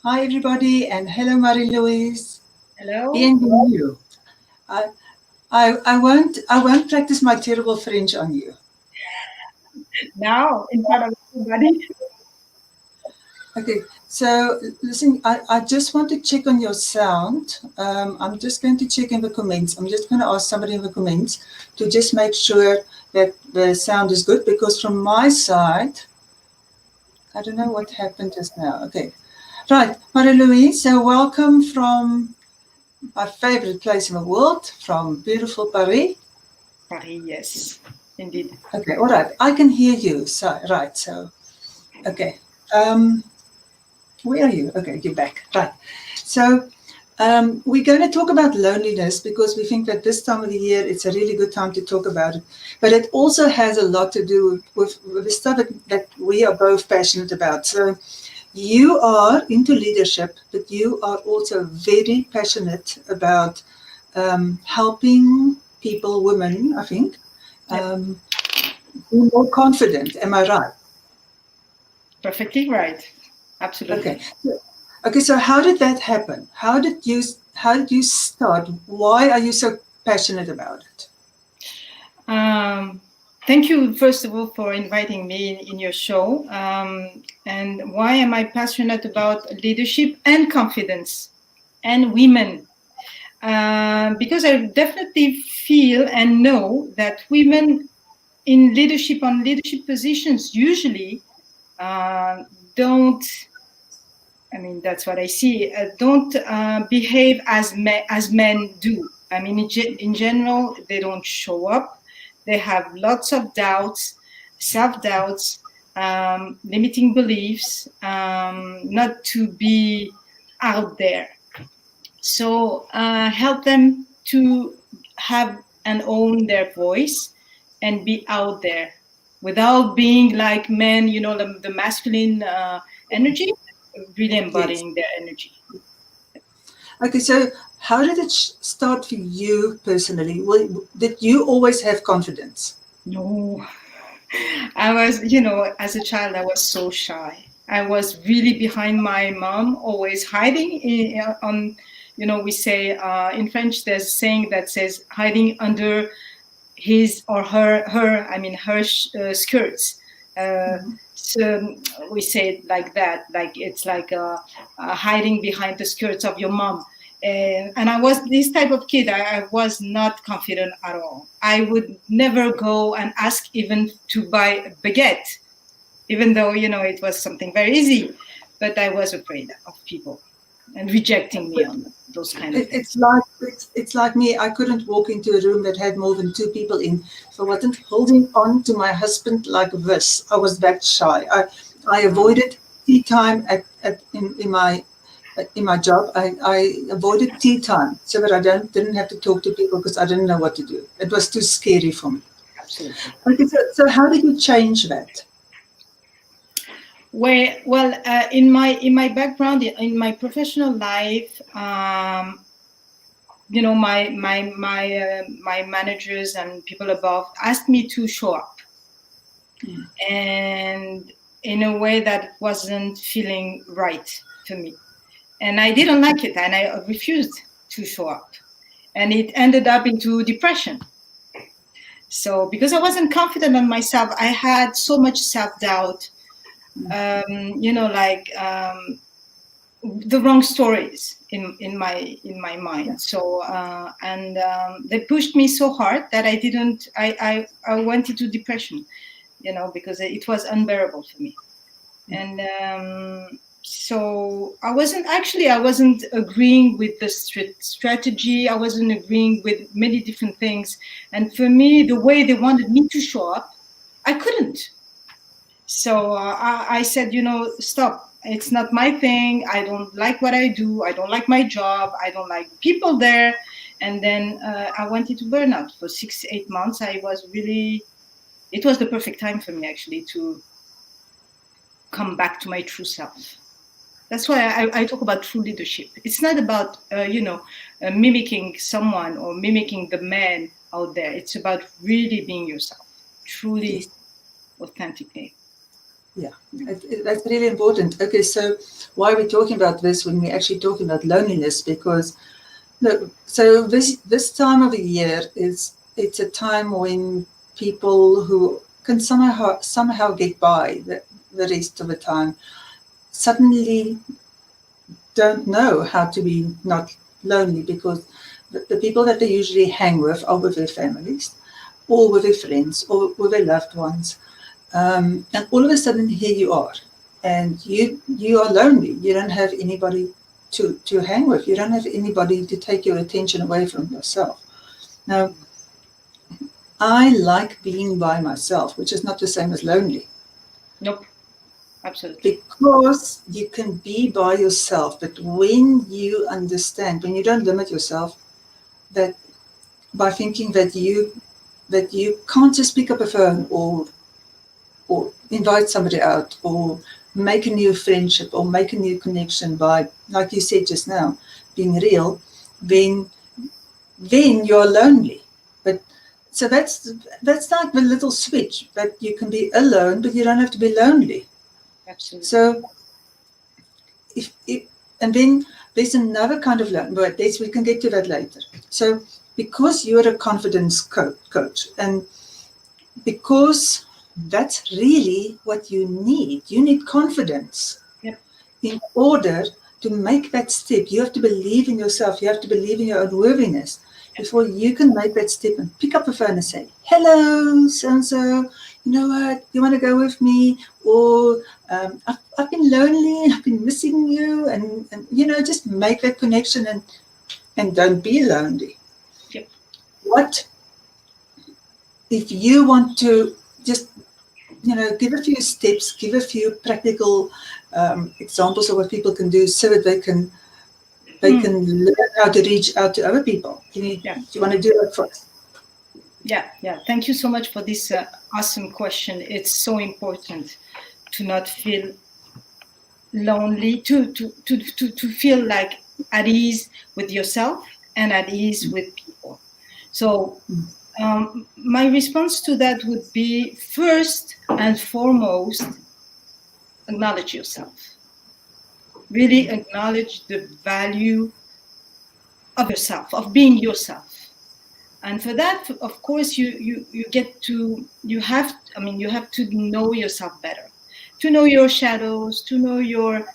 Hi, everybody, and hello, Marie-Louise. Hello. Bienvenue. I, I won't practice my terrible French on you. Now, in front of everybody. Okay, so listen, I just want to check on your sound. I'm just going to check in the comments. I'm just going to ask somebody in the comments to just make sure that the sound is good, because from my side, I don't know what happened just now. Okay, right, Marie-Louise, so welcome from my favorite place in the world, from beautiful Paris. Paris, yes, indeed. Okay, all right. I can hear you. So, right. So, okay. Where are you? Okay, you're back. Right. So, we're going to talk about loneliness because we think that this time of the year it's a really good time to talk about it. But it also has a lot to do with the stuff that we are both passionate about. So, you are into leadership, but you are also very passionate about helping people, women, I think, Yep. be more confident. Am I right? Perfectly right. Okay. Absolutely. Okay. So how did that happen? How did you start? Why are you so passionate about it? Um, Thank you, first of all, for inviting me in your show. And why am I passionate about leadership and confidence and women? Because I definitely feel and know that women in leadership on leadership positions usually uh, don't. I mean, that's what I see. Don't behave as men do. I mean, in general, they don't show up. They have lots of doubts, self-doubts, limiting beliefs, not to be out there. So help them to have and own their voice and be out there without being like men, the masculine energy, really Yes. embodying their energy. Okay. So how did it start for you personally? Did you always have confidence? No, I was, as a child, I was so shy. I was really behind my mom, always hiding on, we say in French, there's a saying that says hiding under his or her skirts. Uh, so we say it like that, like it's like hiding behind the skirts of your mom. And I was this type of kid. I was not confident at all. I would never go and ask even to buy a baguette, even though, it was something very easy. But I was afraid of people and rejecting me on those kind of It, it's things. like it's like me. I couldn't walk into a room that had more than two people in. If I wasn't holding on to my husband like this, I was that shy. I avoided tea time in my job. I avoided tea time so that I didn't have to talk to people because I didn't know what to do. It was too scary for me. Absolutely. Okay, so how did you change that? In my background, in my professional life, my managers and people above asked me to show up, and in a way that wasn't feeling right for me, and I didn't like it, and I refused to show up, and it ended up into depression. So because I wasn't confident on myself, I had so much self-doubt, like the wrong stories in my mind. So and they pushed me so hard that I didn't. I went into depression, because it was unbearable for me. And so I wasn't agreeing with the strategy. I wasn't agreeing with many different things. And for me, the way they wanted me to show up, I couldn't. So I said, stop. It's not my thing. I don't like what I do. I don't like my job. I don't like people there. And then I went into burnout for 6 8 months. It was the perfect time for me actually to come back to my true self. That's why I talk about true leadership. It's not about, mimicking someone or mimicking the man out there. It's about really being yourself, Yes. truly, authentically. Yeah, that's really important. Okay, so why are we talking about this when we're actually talking about loneliness? Because look, so this time of the year it's a time when people who can somehow get by the rest of the time suddenly don't know how to be not lonely, because the people that they usually hang with are with their families or with their friends or with their loved ones. And all of a sudden, here you are, and you are lonely. You don't have anybody to hang with. You don't have anybody to take your attention away from yourself. Now, I like being by myself, which is not the same as lonely. Nope. Absolutely. Because you can be by yourself, but when you understand, when you don't limit yourself, that by thinking that you can't just pick up a phone or invite somebody out or make a new friendship or make a new connection by, like you said just now, being real, then you're lonely. But so that's like the little switch that you can be alone, but you don't have to be lonely. Absolutely. So if and then there's another kind of learn, but we can get to that later. So because you're a confidence coach, and because that's really what you need confidence. Yep. In order to make that step, you have to believe in yourself, you have to believe in your own worthiness before you can make that step and pick up the phone and say, hello, so-and-so, you know what, you want to go with me? Or I've been lonely, I've been missing you, and just make that connection and don't be lonely. Yep. What if you want to just give a few steps, give a few practical examples of what people can do so that they can learn how to reach out to other people. Do you want to do that first? Yeah. Thank you so much for this awesome question. It's so important to not feel lonely, to feel like at ease with yourself and at ease with people. So my response to that would be, first and foremost, acknowledge yourself. Really acknowledge the value of yourself, of being yourself. And for that, of course, you have to know yourself better, to know your shadows, to know your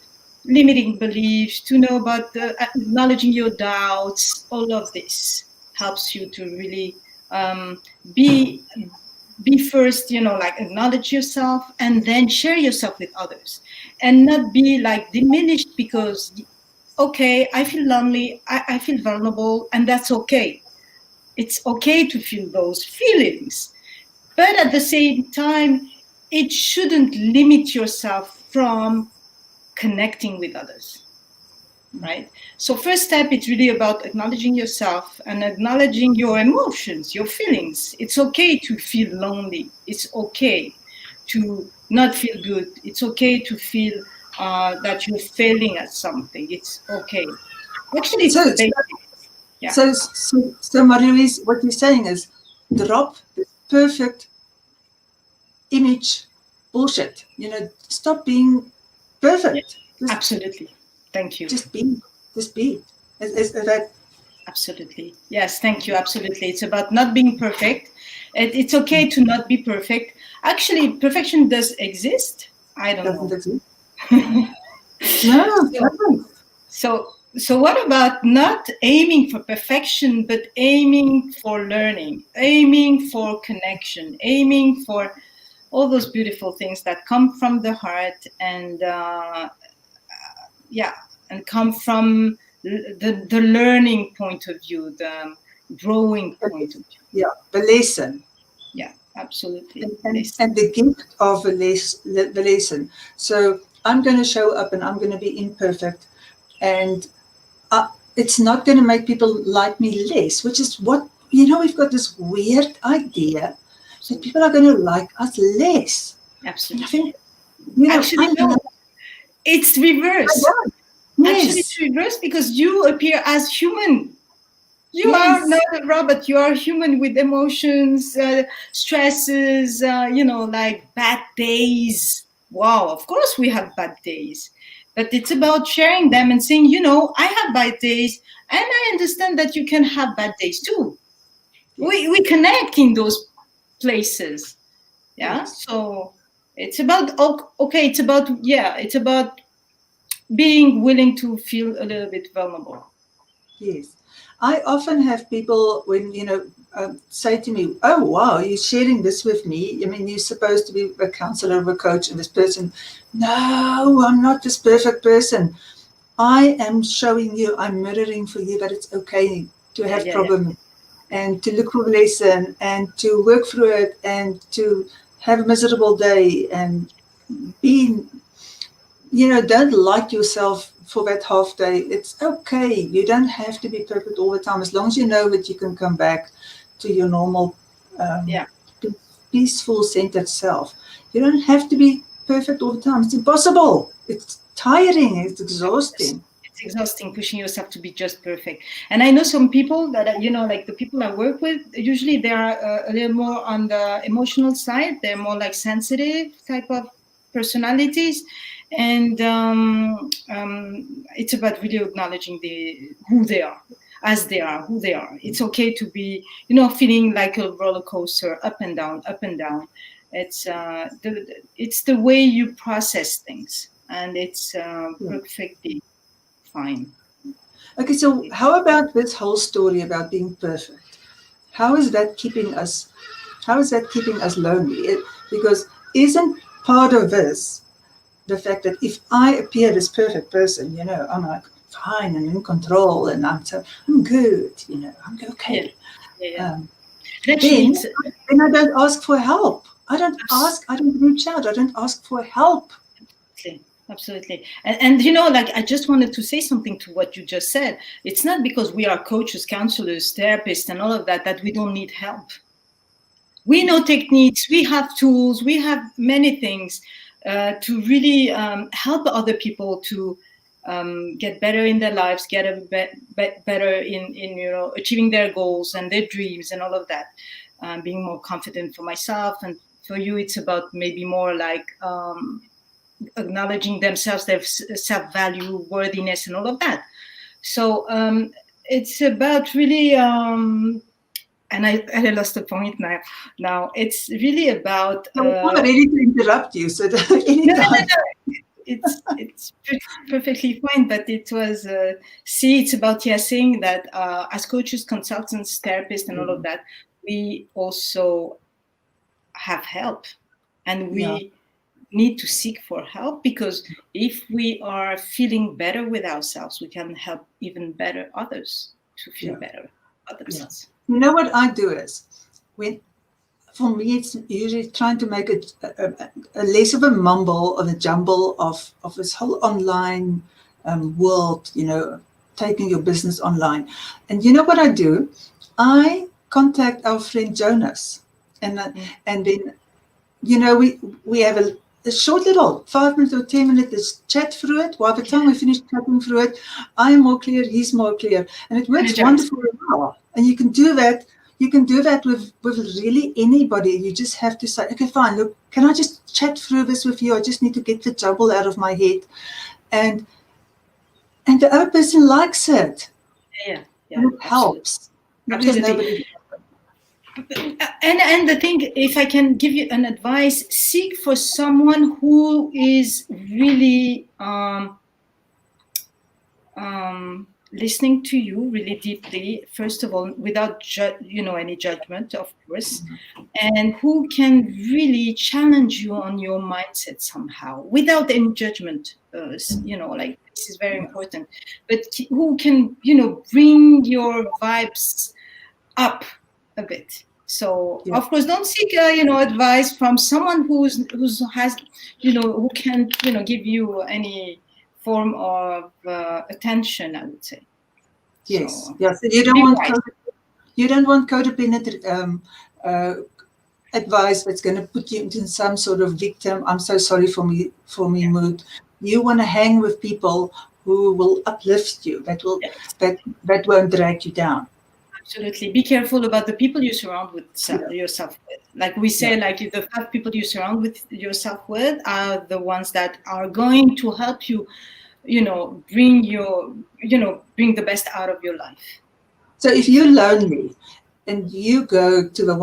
limiting beliefs, to know about acknowledging your doubts. All of this helps you to really be first, like acknowledge yourself and then share yourself with others, and not be like diminished because, okay, I feel lonely, I feel vulnerable, and that's okay. It's okay to feel those feelings, but at the same time, it shouldn't limit yourself from connecting with others, right? So first step, it's really about acknowledging yourself and acknowledging your emotions, your feelings. It's okay to feel lonely. It's okay to not feel good. It's okay to feel that you're failing at something. It's okay. Actually, it's basic. Yeah. So Marie-Louise, what you're saying is drop the perfect image bullshit. Stop being perfect. Yeah, absolutely. Thank you. Just be. Is that? Absolutely. Yes, thank you. Absolutely. It's about not being perfect. It's okay to not be perfect. Actually, perfection does exist. I don't know. Exist. No. So what about not aiming for perfection, but aiming for learning, aiming for connection, aiming for all those beautiful things that come from the heart and and come from the learning point of view, the growing point of view. Yeah, the lesson. Yeah, absolutely. And the gift of the lesson. So I'm going to show up and I'm going to be imperfect, and it's not going to make people like me less, which is what, we've got this weird idea that people are going to like us less. Absolutely. I think, no. It's reverse. Yes. Actually, it's reverse, because you appear as human. You are not a robot. You are human with emotions, stresses, like bad days. wow, of course we have bad days, but it's about sharing them and saying, I have bad days, and I understand that you can have bad days too. We connect in those places. Yeah. Yes. So it's about, okay, it's about being willing to feel a little bit vulnerable. Yes. I often have people when, say to me, oh, wow, you're sharing this with me. I mean, you're supposed to be a counselor or a coach, and this person, no, I'm not this perfect person. I am showing you, I'm mirroring for you that it's okay to have Yeah. problems and to look for a lesson and to work through it and to have a miserable day and be, don't like yourself for that half day. It's okay. You don't have to be perfect all the time. As long as you know that you can come back to your normal, um, Yeah. peaceful, centered self. You don't have to be perfect all the time. It's impossible. It's tiring. It's exhausting. It's exhausting pushing yourself to be just perfect. And I know some people that like the people I work with, usually they are a little more on the emotional side. They're more like sensitive type of personalities, and it's about really acknowledging who they are, as they are, who they are. It's okay to be, feeling like a roller coaster, up and down, up and down. It's the way you process things, and it's Yeah. perfectly fine. Okay, so how about this whole story about being perfect? How is that keeping us? How is that keeping us lonely? Because isn't part of this the fact that if I appear this perfect person, I'm like fine and in control, and I'm good, I'm Yeah, okay. yeah, yeah. Um, Actually, then, it's then I don't ask for help. I don't ask. I don't reach out. I don't ask for help. absolutely, absolutely. And like I just wanted to say something to what you just said. It's not because we are coaches, counselors, therapists, and all of that that we don't need help. We know techniques, we have tools, we have many things to really help other people to get better in their lives, get better in achieving their goals and their dreams and all of that. Being more confident for myself, and for you, it's about maybe more like acknowledging themselves, their self-value, worthiness, and all of that. So it's about really. And I lost the point now. Now it's really about I'm ready to interrupt you. So no, no, anytime. no, no. It's perfectly fine. But it was it's about saying that as coaches, consultants, therapists, and all of that, we also have help, and Yeah. we need to seek for help, because if we are feeling better with ourselves, we can help even better others to feel Yeah. better about Yeah. themselves. You know what I do is when for me, it's usually trying to make it a less of a mumble, of a jumble of this whole online world, taking your business online. And you know what I do? I contact our friend Jonas, and then we have a short little 5 minutes or 10 minutes chat through it. By the time we finish chatting through it, I am more clear, he's more clear, and it works Energize. wonderfully well. And you can do that. You can do that with really anybody. You just have to say, okay, fine. Look, can I just chat through this with you? I just need to get the jumble out of my head, and the other person likes it, Yeah, yeah, and it absolutely. helps because Absolutely. nobody. And the thing, if I can give you an advice, seek for someone who is really listening to you really deeply, first of all, without any judgment, of course, and who can really challenge you on your mindset somehow without any judgment. Like this is very important, but who can bring your vibes up a bit. So Yeah. of course, don't seek advice from someone who's has who can give you any form of attention, I would say. Yes. So Yes. So you don't be want wise. codependent uh, advice that's going to put you into some sort of victim. I'm so sorry for me mood. You want to hang with people who will uplift you. That will Yes, that won't drag you down. Absolutely. Be careful about the people you surround with Yeah. yourself with. Like we say, like the 5 people you surround with yourself with are the ones that are going to help you, bring bring the best out of your life. So if you're lonely and you go to the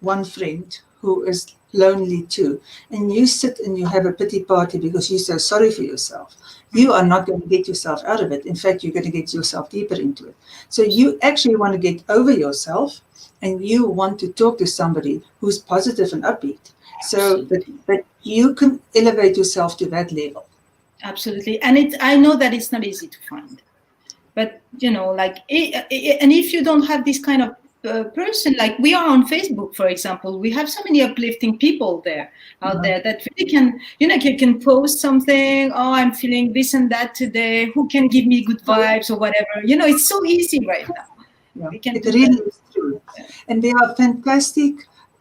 one friend who is lonely too, and you sit and you have a pity party because you're so sorry for yourself, you are not going to get yourself out of it. In fact, you're going to get yourself deeper into it. So you actually want to get over yourself, and you want to talk to somebody who's positive and upbeat, so Absolutely. that you can elevate yourself to that level. Absolutely. And I know that it's not easy to find. But and if you don't have this kind of person, like we are on Facebook, for example, we have so many uplifting people there out Uh-huh. there that really can, can post something. Oh, I'm feeling this and that today. Who can give me good vibes or whatever? It's so easy right now. Yeah, We can it do that. really is true. And there are fantastic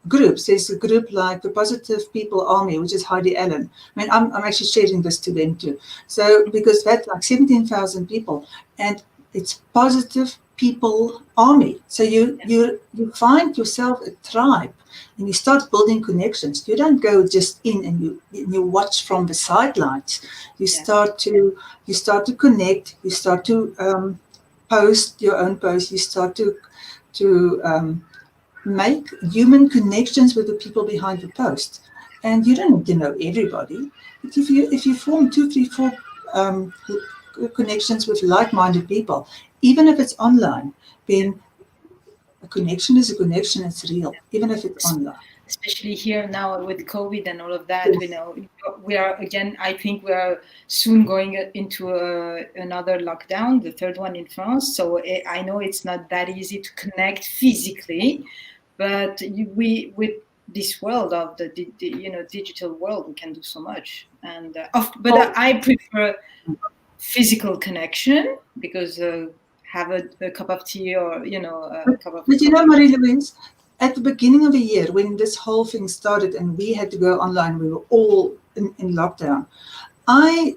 groups. There's a group like the Positive People Army, which is Heidi Allen. I mean, I'm actually sharing this to them too. So, because that's like 17,000 people, and it's Positive People Army. So you find yourself a tribe, and you start building connections. You don't go just in and you watch from the sidelines. You Yeah. start to connect. You start to post your own post. You start to make human connections with the people behind the post, and you don't need to know everybody. But if you form two, three, four connections with like-minded people, even if it's online, then a connection is a connection. It's real, even if it's online. Especially here now with COVID and all of that, Yes. we are again. I think we are soon going into another lockdown, the third one in France. So I know it's not that easy to connect physically, but we with this world of the digital world, we can do so much. And but Oh, I prefer physical connection because have a cup of tea or a but, cup of but you know, coffee. Marie-Louise, at the beginning of the year, when this whole thing started and we had to go online, we were all in lockdown. I,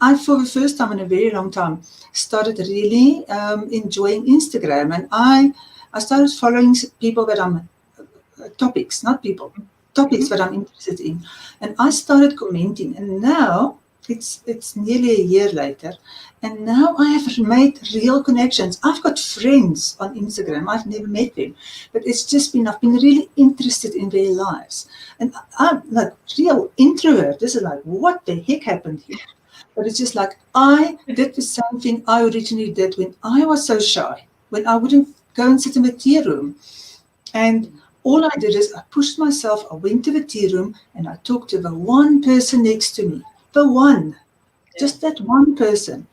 I, for the first time in a very long time, started really enjoying Instagram, and I started following people that I'm topics, not people, topics Mhm. that I'm interested in, and I started commenting, and now it's nearly a year later, and now I have made real connections. I've got friends on Instagram. I've never met them, but it's just been I've been really interested in their lives, and I'm like real introvert. This is like what the heck happened here? But it's just like I did the same thing I originally did when I was so shy, when I wouldn't go and sit in the tea room. And all I did is I pushed myself, I went to the tea room and I talked to the one person next to me. The one, Yeah, just that one person.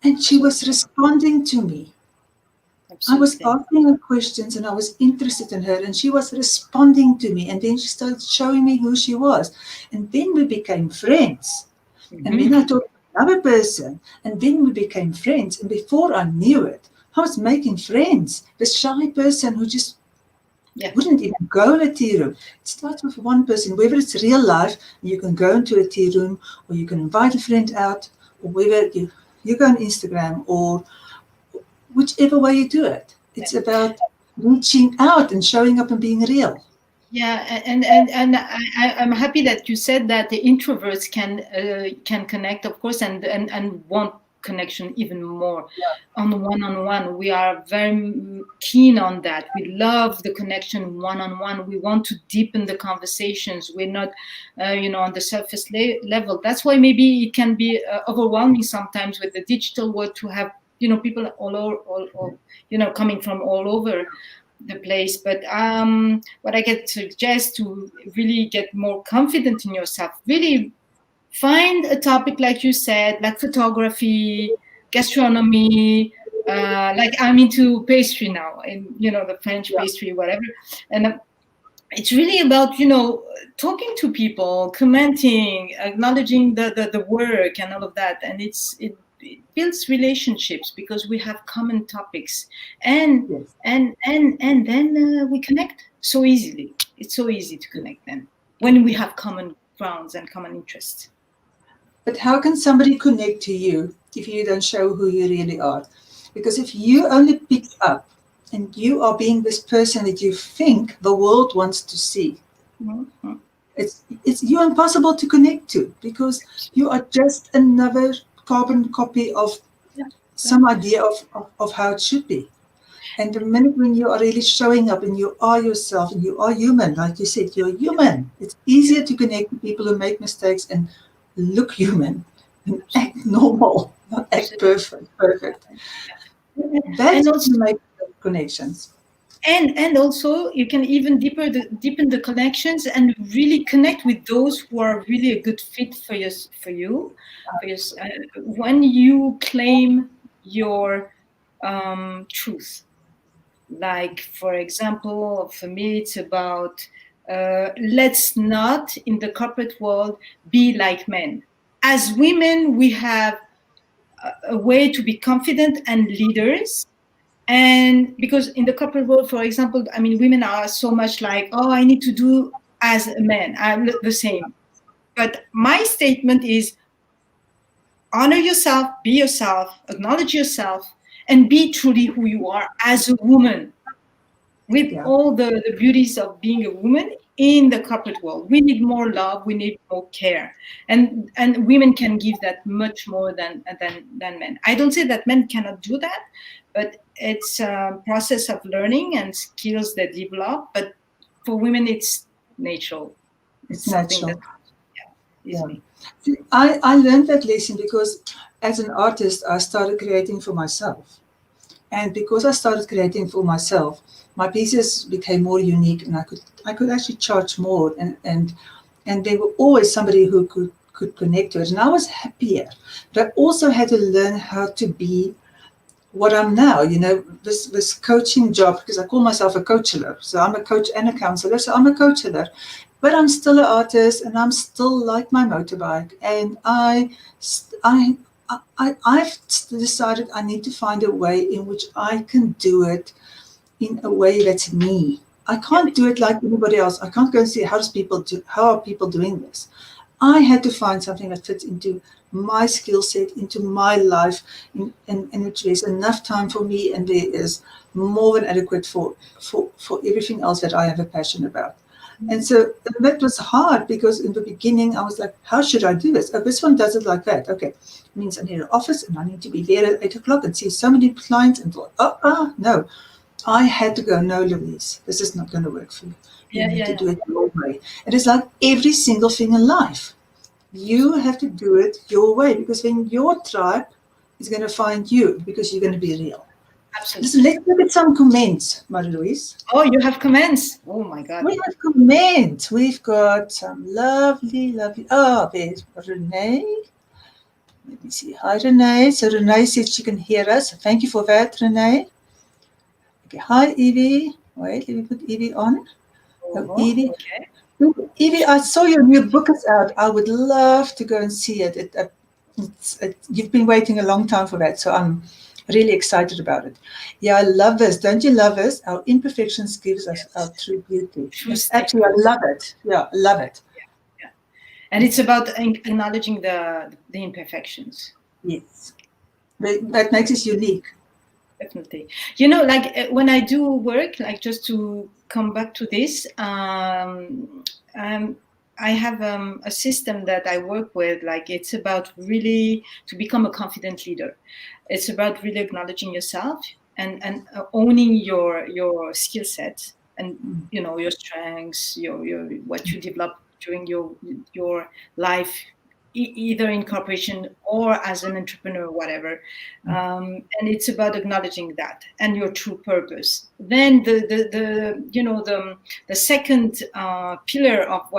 And she was absolutely, responding to me. I was absolutely. asking her questions and I was interested in her, and she was responding to me. And then she started showing me who she was. And then we became friends. And then Hmm. I talked to another person, and then we became friends. And before I knew it, I was making friends. The shy person who just Yeah, wouldn't even go in a tea room. It starts with one person, whether it's real life, you can go into a tea room, or you can invite a friend out, or whether you go on Instagram, or whichever way you do it. yeah. It's about reaching out and showing up and being real. Yeah, I'm happy that you said that the introverts can connect, of course, and want connection even more on one. We are very keen on that. We love the connection one on one. We want to deepen the conversations. We're not, on the surface level. That's why maybe it can be overwhelming sometimes with the digital world to have people all coming from all over the place. But what I can suggest to really get more confident in yourself, really find a topic like you said, like photography, gastronomy. Like I'm into pastry now, and the French Yeah. pastry, whatever. And it's really about talking to people, commenting, acknowledging the work and all of that. And it builds relationships because we have common topics, and Yes. then we connect so easily. It's so easy to connect then when we have common grounds and common interests. But how can somebody connect to you if you don't show who you really are? Because if you only pick up and you are being this person that you think the world wants to see. Mm-hmm. It's you're impossible to connect to because you are just another carbon copy of Yeah. Yeah. some idea of how it should be. And the minute when you are really showing up and you are yourself and you are human, like you said, you're human. It's Yeah. easier to connect with people who make mistakes and look human and act normal, not act Absolutely. perfect. And That's also, when you make connections. and also you can even deepen the connections and really connect with those who are really a good fit for you, when you claim your truth. Like, for example, for me it's about let's not in the corporate world be like men. As women we have a way to be confident and leaders. And because in the corporate world, for example, I mean, women are so much like, oh, I need to do as a man, I'm the same. But my statement is honor yourself, be yourself, acknowledge yourself, and be truly who you are as a woman, with Yeah, all the beauties of being a woman in the corporate world. We need more love, we need more care, and women can give that much more than men. I don't say that men cannot do that, but it's a process of learning and skills that develop. But for women, it's natural. it's It's something that natural. is Yeah. me. See, I learned that lesson because as an artist, I started creating for myself. And because I started creating for myself, my pieces became more unique and I could actually charge more and there were always somebody who could connect to it. And I was happier. But I also had to learn how to be what I'm now, this coaching job, because I call myself a coacher. So I'm a coach and a counselor. So I'm a coacher, but I'm still an artist and I'm still like my motorbike. And I've decided I need to find a way in which I can do it in a way that's me. I Yeah. can't do it like anybody else. I can't go and see how are people doing this. I had to find something that fits into my skill set, into my life, in which there's enough time for me and there is more than adequate for everything else that I have a passion about. And so that was hard because in the beginning I was like, how should I do this? Oh, this one does it like that. Okay. It means I need an office and I need to be there at 8 o'clock and see so many clients and thought, no. I had to go, no, Louise, this is not going to work for you. You Yeah, need yeah, to yeah. do it your way. It is like every single thing in life. You have to do it your way because then your tribe is going to find you because you're going to be real. Listen, Absolutely. let's look at some comments, Marie-Louise. Oh, you have comments. Oh my God. We have comments. We've got some lovely. Oh, there's Renee. Let me see. Hi, Renee. So Renee says she can hear us. Thank you for that, Renee. Okay. Hi, Evie. Wait, let me put Evie on. Oh, Oh, Evie. okay. Evie, I saw your new book is out. I would love to go and see it. You've been waiting a long time for that, so I'm really excited about it. Yeah, I love this. Don't you love this? Our imperfections gives us our Yes. true beauty. True It's absolutely, statement. I love it. Yeah, I love it. Yeah. And it's about acknowledging the imperfections. Yes. That makes us unique. Definitely. You know, like when I do work, like just to come back to this, I have a system that I work with. Like it's about really to become a confident leader. It's about really acknowledging yourself and owning your skill set and your strengths, your what you develop during your life, either in corporation or as an entrepreneur, whatever. And it's about acknowledging that and your true purpose. Then the second pillar of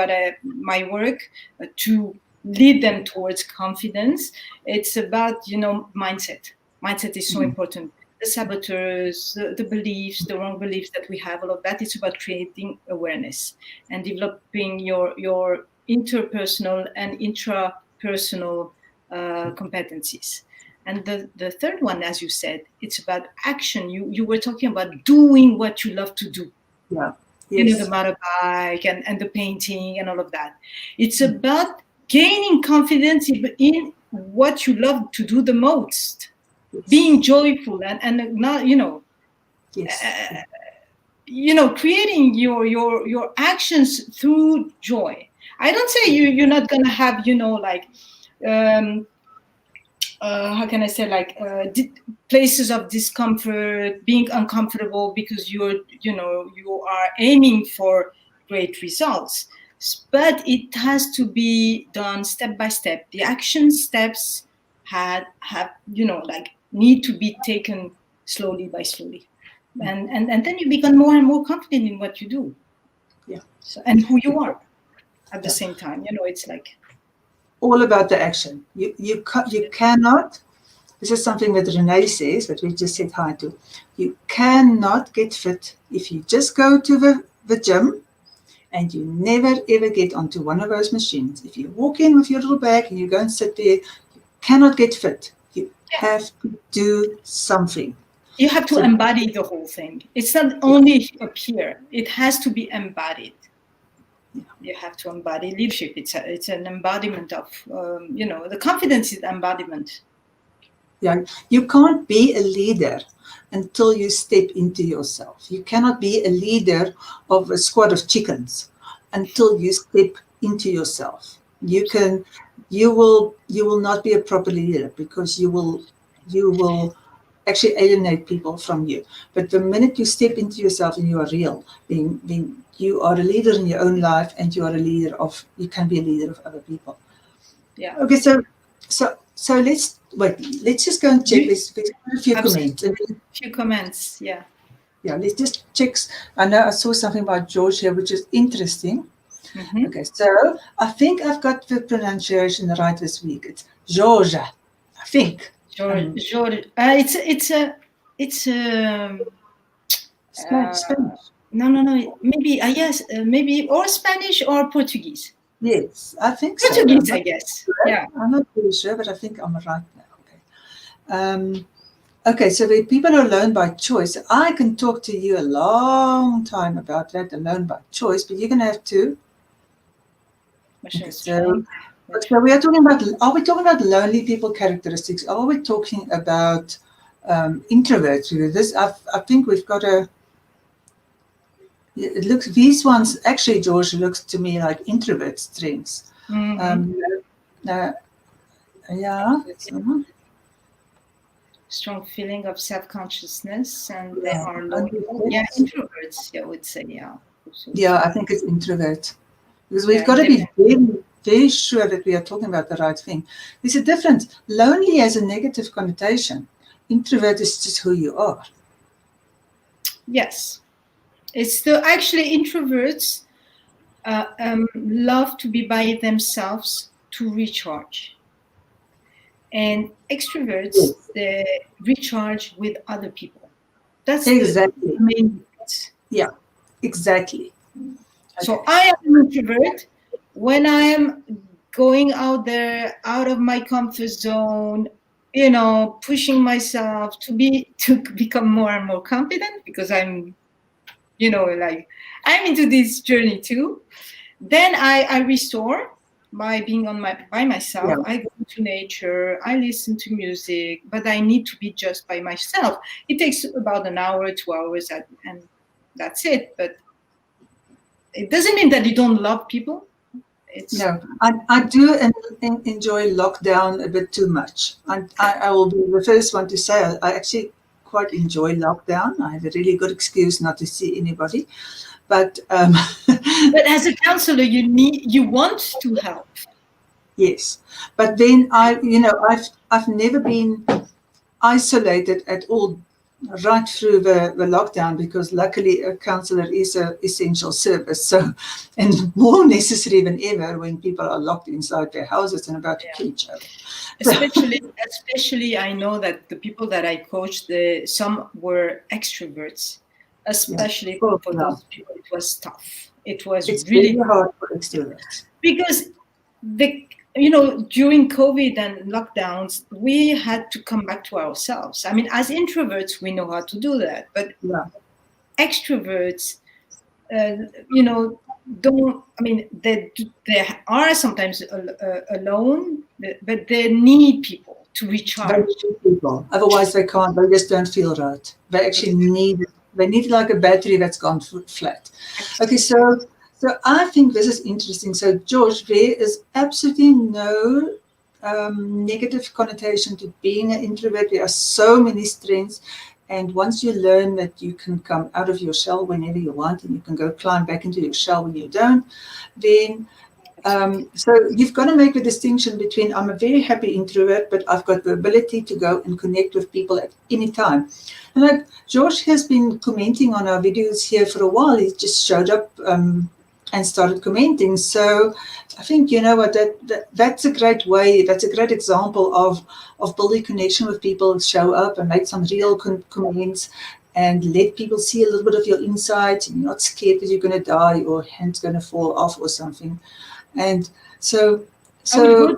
my work to lead them towards confidence, it's about mindset. Mindset is so important. The saboteurs, the beliefs, the wrong beliefs that we have, all of that. It's about creating awareness and developing your interpersonal and intrapersonal competencies. And the third one, as you said, it's about action. You were talking about doing what you love to do. Yeah. The Yes. motorbike and the painting and all of that. It's about gaining confidence in what you love to do the most, being Yes. joyful and not, Yes. Creating your actions through joy. I don't say you're not gonna have, um, how can I say, places of discomfort, being uncomfortable because you are aiming for great results. But it has to be done step by step. The action steps have need to be taken slowly by slowly, and then you become more and more confident in what you do. Yeah. So, and who you are at the same time. It's like All about the action. You cannot. This is something that Renee says, that we just said hi to. You cannot get fit if you just go to the gym and you never ever get onto one of those machines. If you walk in with your little bag and you go and sit there, you cannot get fit. You have to do something. you have to embody the whole thing. It's not only appear; it has to be embodied. You have to embody leadership. It's an embodiment of the confidence is embodiment. Yeah, you can't be a leader until you step into yourself. You cannot be a leader of a squad of chickens until you step into yourself. You will not be a proper leader, because you will actually alienate people from you. But the minute you step into yourself and you are real, then you are a leader in your own life, and you can be a leader of other people. Yeah. Okay, so let's just go and check. Let's a few comments. Few comments, yeah. Yeah, let's just check. I know I saw something about George here, which is interesting. Mm-hmm. Okay, so I think I've got the pronunciation right this week. It's Georgia, I think. George. It's Spanish. No. Maybe yes, maybe or Spanish or Portuguese. Yes, I think Portuguese, so. I guess. Sure. Yeah. I'm not really sure, but I think I'm right now. Okay, so the people are alone by choice. I can talk to you a long time about that, alone by choice, but you're going to have to. Okay, so we are talking about. Are we talking about lonely people characteristics? Are we talking about introverts? This, I think we've got a. It looks, these ones actually, George, looks to me like introvert strengths. Mm-hmm. Yeah. Strong feeling of self-consciousness, and they are loyal. Yeah, introverts, I would say. Yeah. Yeah, I think it's introvert, because we've got to be very, very sure that we are talking about the right thing. There's a difference. Lonely has a negative connotation. Introvert is just who you are. Yes, it's actually introverts love to be by themselves to recharge, and extroverts they recharge with other people. That's exactly the main difference. Yeah, exactly. So I am an introvert when I am going out there, out of my comfort zone, pushing myself to become more and more confident, because I'm I'm into this journey too. Then I restore by being by myself. Yeah. I go to nature, I listen to music, but I need to be just by myself. It takes about an hour, 2 hours, and that's it. But it doesn't mean that you don't love people. No, I do enjoy lockdown a bit too much. I will be the first one to say I actually quite enjoy lockdown. I have a really good excuse not to see anybody. But but as a counselor, you want to help. Yes, but then I've never been isolated at all right through the lockdown, because luckily a counsellor is an essential service. So, and more necessary than ever when people are locked inside their houses and about to kill each other. Especially, I know that the people that I coached, some were extroverts. Especially for those people, it was tough. It's really hard for extroverts, because during COVID and lockdowns, we had to come back to ourselves. I mean, as introverts, we know how to do that, but extroverts, don't. I mean, they are sometimes alone, but they need people to recharge. Otherwise, they can't. They just don't feel right. They actually need They need like a battery that's gone flat. Okay, so I think this is interesting. So George, there is absolutely no negative connotation to being an introvert. There are so many strengths. And once you learn that you can come out of your shell whenever you want, and you can go climb back into your shell when you don't, then so you've got to make the distinction between I'm a very happy introvert, but I've got the ability to go and connect with people at any time. And like George has been commenting on our videos here for a while. He just showed up and started commenting. So I think, you know what, that's a great way, that's a great example of building connection with people. Show up and make some real comments and let people see a little bit of your insights. And you're not scared that you're going to die or hand's going to fall off or something. And so I will go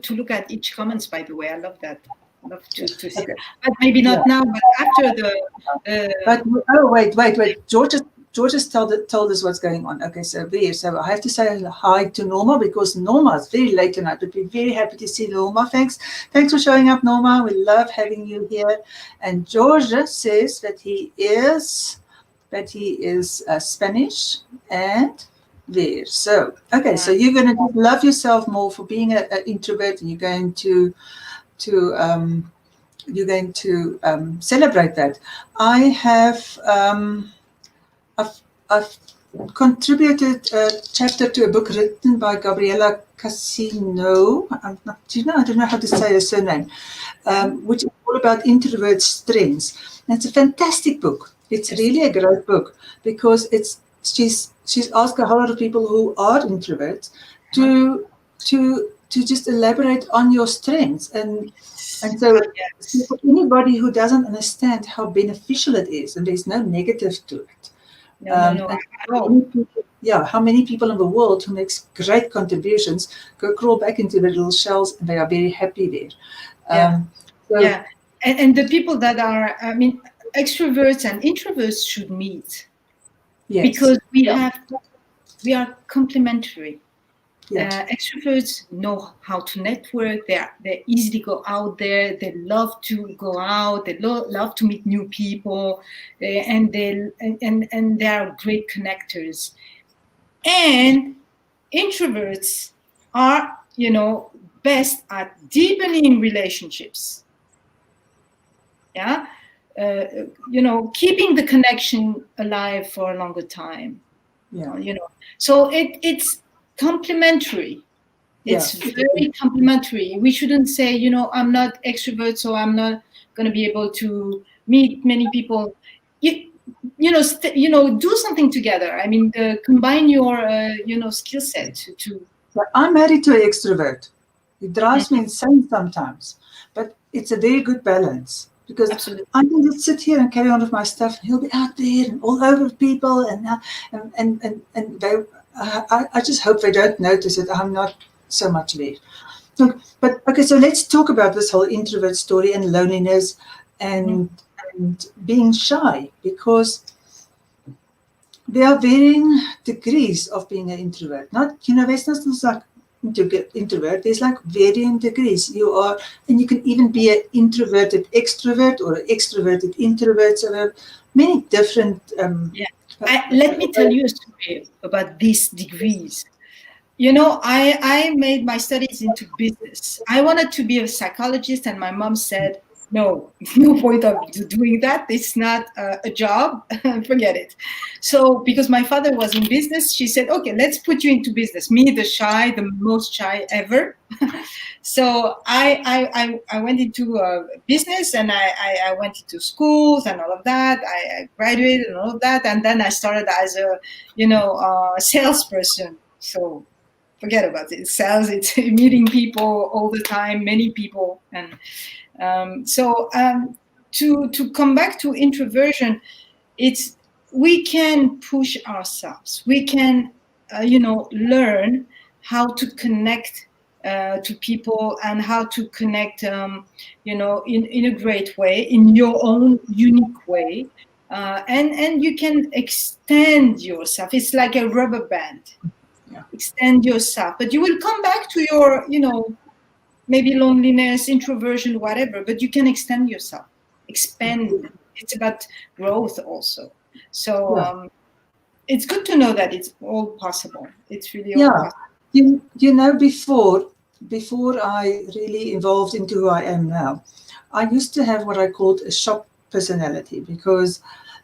to look at each comments, by the way. I love that. I love to see okay. that. But maybe not now, but after the... But, wait. George has told us what's going on. Okay, so I have to say hi to Norma, because Norma is very late tonight, but we're very happy to see Norma. Thanks for showing up, Norma. We love having you here. And George says that he is Spanish and there. So, okay, so you're going to love yourself more for being an introvert, and you're going to celebrate that. I have I've contributed a chapter to a book written by Gabriela Casino. I don't know how to say her surname, which is all about introvert strengths. And it's a fantastic book. It's really a great book, because she's asked a whole lot of people who are introverts to just elaborate on your strengths. And so for anybody who doesn't understand how beneficial it is, and there's no negative to it. How many people in the world who makes great contributions go crawl back into their little shells, and they are very happy there. And the people that are, extroverts and introverts should meet. Yes. Because we are complementary. Extroverts know how to network. They easily go out there. They love to go out. They love to meet new people, and they are great connectors. And introverts are, best at deepening relationships. Yeah, keeping the connection alive for a longer time. Yeah, so it's complementary. It's very complementary. We shouldn't say, I'm not extrovert, so I'm not going to be able to meet many people. Do something together. Combine your skill set to. I'm married to an extrovert. It drives me insane sometimes, but it's a very good balance. Because absolutely. I can just sit here and carry on with my stuff, and he'll be out there and all over people, and they, I just hope they don't notice that I'm not so much there. But okay, so let's talk about this whole introvert story and loneliness and being shy, because there are varying degrees of being an introvert. There's not like introvert, there's like varying degrees. And you can even be an introverted extrovert or an extroverted introvert. So there are many different. Let me tell you a story about these degrees. I made my studies into business. I wanted to be a psychologist, and my mom said, no point of doing that. It's not a job. Forget it. So because my father was in business, she said, okay, let's put you into business. Me, the most shy ever. So I went into business, and I went into schools and all of that. I graduated and all of that. And then I started as a, salesperson. So forget about it. Sales, it's meeting people all the time, many people. And to come back to introversion, we can push ourselves. We can, learn how to connect to people, and how to connect, in a great way, in your own unique way. And you can extend yourself. It's like a rubber band. Yeah. Extend yourself, but you will come back to your, maybe loneliness, introversion, whatever, but you can extend yourself, expand it's about growth also. So it's good to know that it's all possible. It's really all possible. You know, before I really evolved into who I am now, I used to have what I called a shop personality, because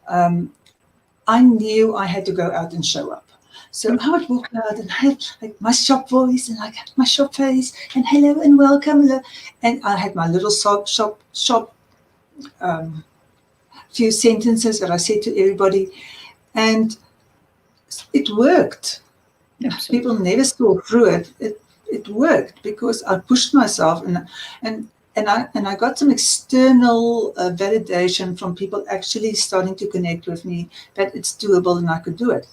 I knew I had to go out and show up. So I would walk out and have like my shop voice and like my shop face and hello and welcome, hello. And I had my little shop few sentences that I said to everybody, and it worked. Absolutely. People never saw through it. It worked because I pushed myself, and I got some external validation from people actually starting to connect with me that it's doable and I could do it.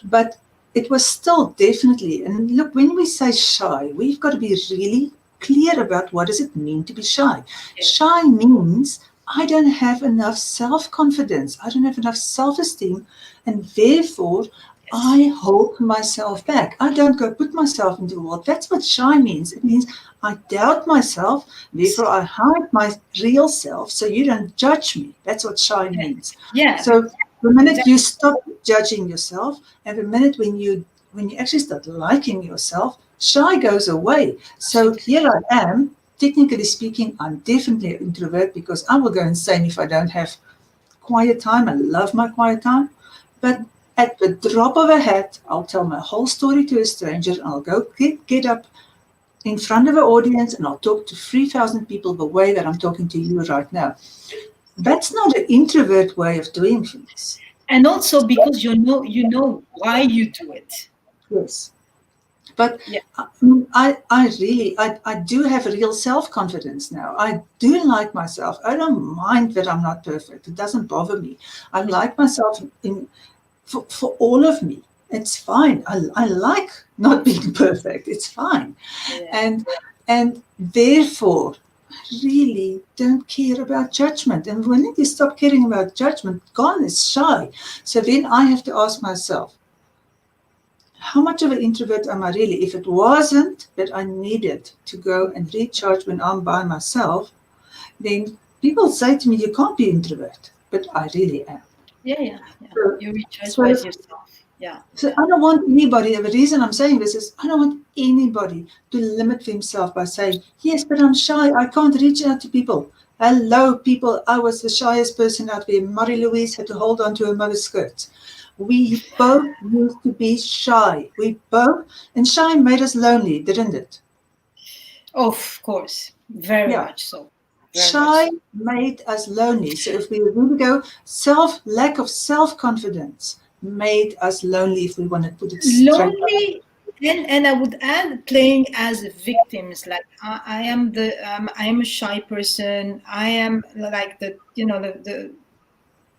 But it was still definitely, and look, when we say shy, we've got to be really clear about what does it mean to be shy. Shy means I don't have enough self-confidence, I don't have enough self-esteem, and therefore I hold myself back. I don't go put myself into the world. That's what shy means. It means I doubt myself, therefore I hide my real self so you don't judge me. That's what shy means. So the minute you stop judging yourself, and the minute when you actually start liking yourself, shy goes away. So here I am. Technically speaking, I'm definitely an introvert because I will go insane if I don't have quiet time. I love my quiet time. But at the drop of a hat, I'll tell my whole story to a stranger, and I'll go get up in front of an audience and I'll talk to 3,000 people the way that I'm talking to you right now. That's not an introvert way of doing things. And also because you know why you do it. Yes. But I do have a real self-confidence now. I do like myself. I don't mind that I'm not perfect. It doesn't bother me. I like myself for all of me. It's fine. I like not being perfect. It's fine. And therefore, really don't care about judgment. And when you stop caring about judgment, gone is shy. So then I have to ask myself, how much of an introvert am I really? If it wasn't that I needed to go and recharge when I'm by myself, then people say to me, you can't be introvert, but I really am. So, you recharge by yourself. So I don't want anybody, the reason I'm saying this is I don't want anybody to limit themselves by saying, yes, but I'm shy, I can't reach out to people. Hello, people, I was the shyest person out there. Marie-Louise had to hold on to her mother's skirts. We both used to be shy. And shy made us lonely, didn't it? Of course, very much so. Shy made us lonely. So if we really go, lack of self-confidence made us lonely, if we want to put it straight. Lonely, and I would add playing as victims. Like I am a shy person. I am like the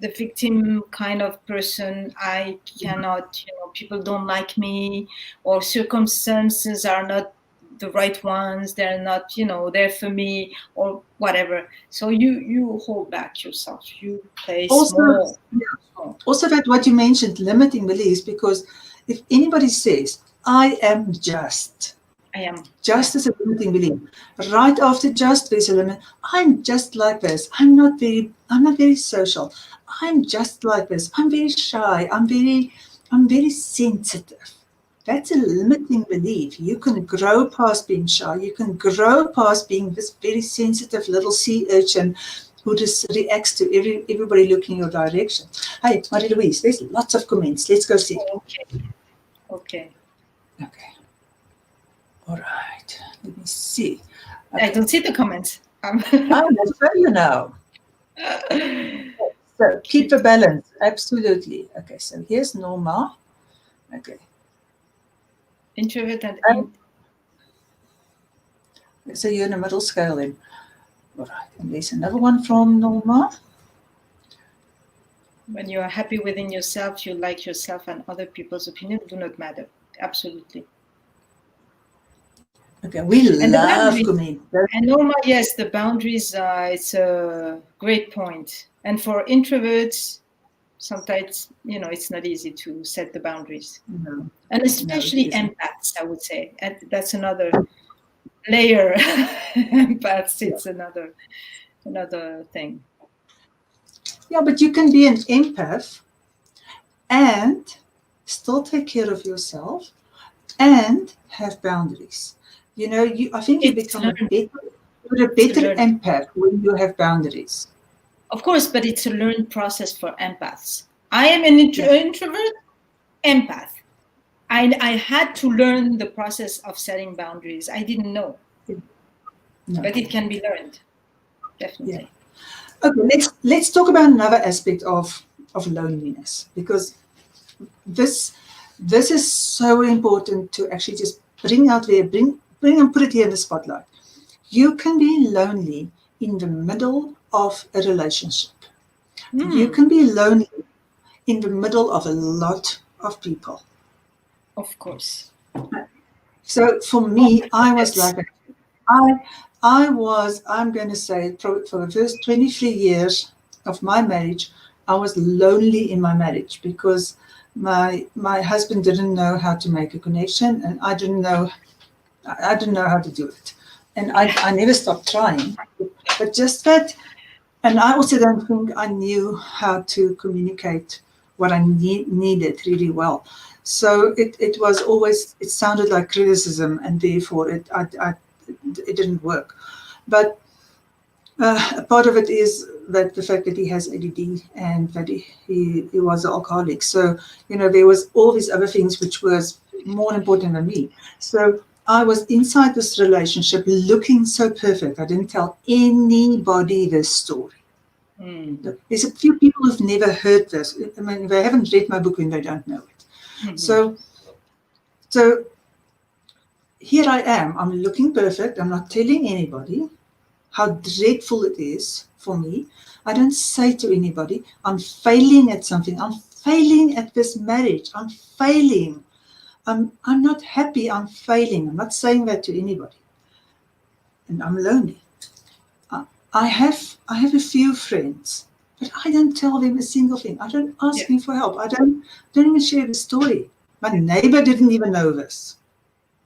victim kind of person. I cannot, people don't like me, or circumstances are not the right ones. They're not, there for me, or whatever. So you hold back yourself. You play small. Also that what you mentioned, limiting beliefs, because if anybody says, I am just as a limiting belief. Right after just, there's a limit. I'm just like this. I'm not very social. I'm just like this. I'm very shy. I'm very sensitive. That's a limiting belief. You can grow past being shy. You can grow past being this very sensitive little sea urchin who just reacts to everybody looking your direction. Hey, Marie-Louise, there's lots of comments. Let's go see. Okay. All right. Let me see. Okay. I don't see the comments. I will show you now. So keep the balance. Absolutely. Okay. So here's Norma. Okay. Introvert and so you're in the middle scale then. All right. And there's another one from Norma. When you are happy within yourself, you like yourself, and other people's opinion do not matter. Absolutely. Okay, we love comments. And Norma, yes, the boundaries, it's a great point. And for introverts, sometimes, it's not easy to set the boundaries. No. And especially empaths, I would say. And that's another layer. Empaths, it's another thing. Yeah, but you can be an empath and still take care of yourself and have boundaries. I think you It's become learned. you're a It's a better learn. empath when you have boundaries. Of course, but it's a learned process for empaths. I am an Yeah. introvert empath. I had to learn the process of setting boundaries. I didn't know, No. but it can be learned, Yeah. definitely. Okay, let's talk about another aspect of loneliness, because this this is so important to actually just bring out there, bring and put it here in the spotlight. You can be lonely in the middle of a relationship. You Hmm, can be lonely in the middle of a lot of people. of course. So for Oh, me, I was that's like, I, I'm going to say, for the first 23 years of my marriage, I was lonely in my marriage because my husband didn't know how to make a connection, and I didn't know how to do it, and I never stopped trying, but just that. And I also don't think I knew how to communicate what I needed really well. So it was always, it sounded like criticism, and therefore it didn't work. But a part of it is that the fact that he has ADD and that he was an alcoholic. So, there was all these other things which was more important than me. So I was inside this relationship looking so perfect. I didn't tell anybody this story. mm, There's a few people who've never heard this. I mean, they haven't read my book when they don't know it. mhm. So here I am. I'm looking perfect. I'm not telling anybody how dreadful it is for me. I don't say to anybody, I'm failing at something. I'm failing at this marriage. I'm failing. I'm not happy. I'm failing. I'm not saying that to anybody. And I'm lonely. I have a few friends, but I don't tell them a single thing. I don't Yeah, ask them for help. I don't even share the story. My yeah, neighbor didn't even know this.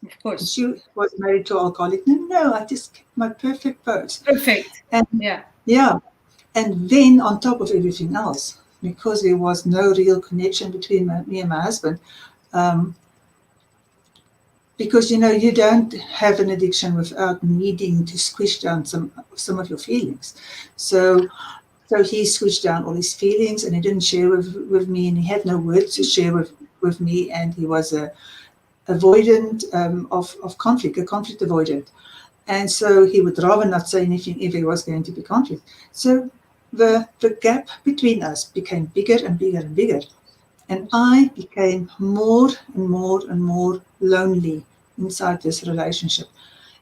of course. She was married to an alcoholic. No, I just kept my perfect pose. Perfect. And Yeah. yeah, and then on top of everything else, because there was no real connection between me and my husband, um, because you don't have an addiction without needing to squish down some of your feelings. So he switched down all his feelings, and he didn't share with me, and he had no words to share with me, and he was a avoidant of conflict, a conflict avoidant. And so he would rather not say anything if there was going to be conflict. So the gap between us became bigger and bigger and bigger. And I became more and more and more lonely inside this relationship.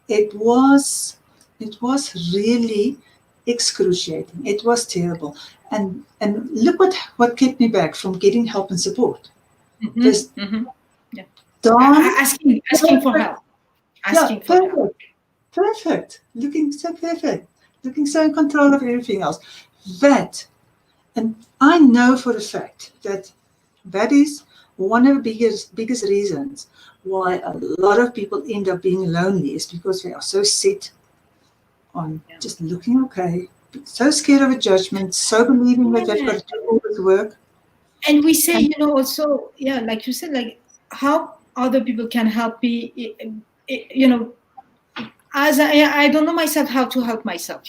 It was it was really excruciating. It was terrible. And look what kept me back from getting help and support. Mm-hmm, This mm-hmm. Yeah. darn Asking for perfect, help. yeah, Asking for help. perfect, perfect, looking so perfect, looking so in control of everything else. That, and I know for a fact that that is one of the biggest reasons why a lot of people end up being lonely, is because they are so set on Yeah. just looking okay, so scared of a judgment, so believing that they've Yeah. got to do all this work. And we say, And also, yeah, like you said, like how other people can help me, as I don't know myself how to help myself.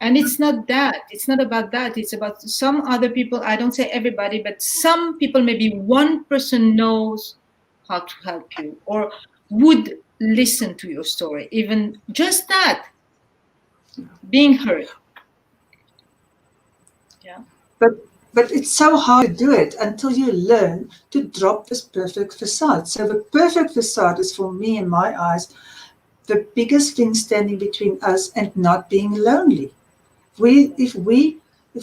And it's not that. It's not about that. It's about some other people. I don't say everybody, but some people, maybe one person knows how to help you or would listen to your story. Even just that, being heard. Yeah. but but it's so hard to do it until you learn to drop this perfect facade. So the perfect facade is, for me, in my eyes, the biggest thing standing between us and not being lonely. We if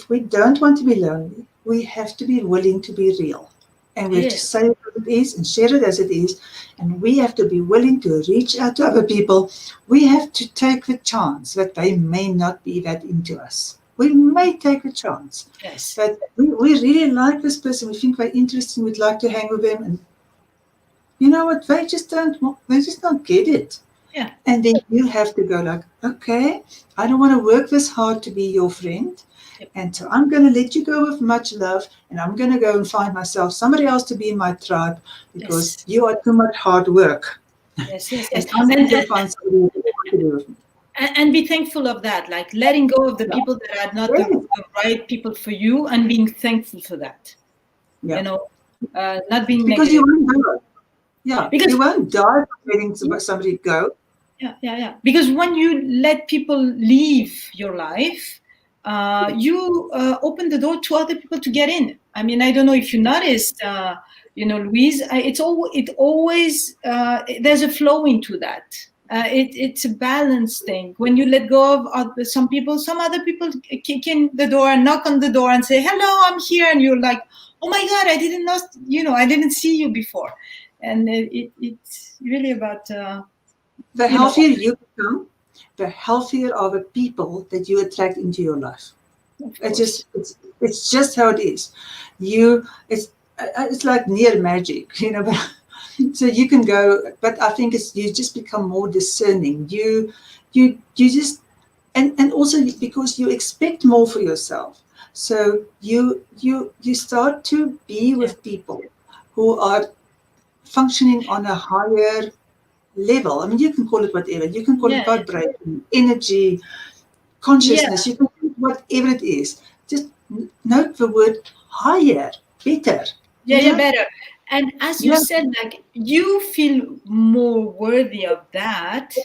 we don't want to be lonely, we have to be willing to be real. And we have to Yes. say it as it is and share it as it is. And we have to be willing to reach out to other people. We have to take the chance that they may not be that into us. We may take a chance Yes. that we really like this person. We think they're interesting. We'd like to hang with them. And you know what? They just don't get it. Yeah. And then you have to go like, okay, I don't want to work this hard to be your friend. And so I'm going to let you go with much love, and I'm going to go and find myself somebody else to be in my tribe because Yes. you are too much hard work. Yes, yes, And yes. I'm going to find somebody who wants to do with me. And be thankful of that, like letting go of the Yeah. people that are not Yes. the right people for you, and being thankful for that. Yeah. You know, not being Because you negative. won't die. Yeah, Because you won't die from letting somebody go. yeah. Because when you let people leave your life, you open the door to other people to get in. I mean, I don't know if you noticed, Louise, it always there's a flow into that. It's a balance thing. When you let go of some people, some other people kick in the door and knock on the door and say, "Hello, I'm here," and you're like, "Oh my God, I didn't know, I didn't see you before," and it's really about. The healthier you become, the healthier are the people that you attract into your life. It's just how it is. It's like near magic, But so you can go, but I think you just become more discerning. You just and also because you expect more for yourself. So you start to be with people who are functioning on a higher level. I mean, you can call it whatever. You can call it vibration, energy, consciousness. You can call it whatever it is. Just note the word higher, better. Better. And as you said, like you feel more worthy of that,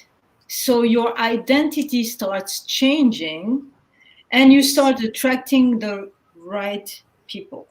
so your identity starts changing, and you start attracting the right people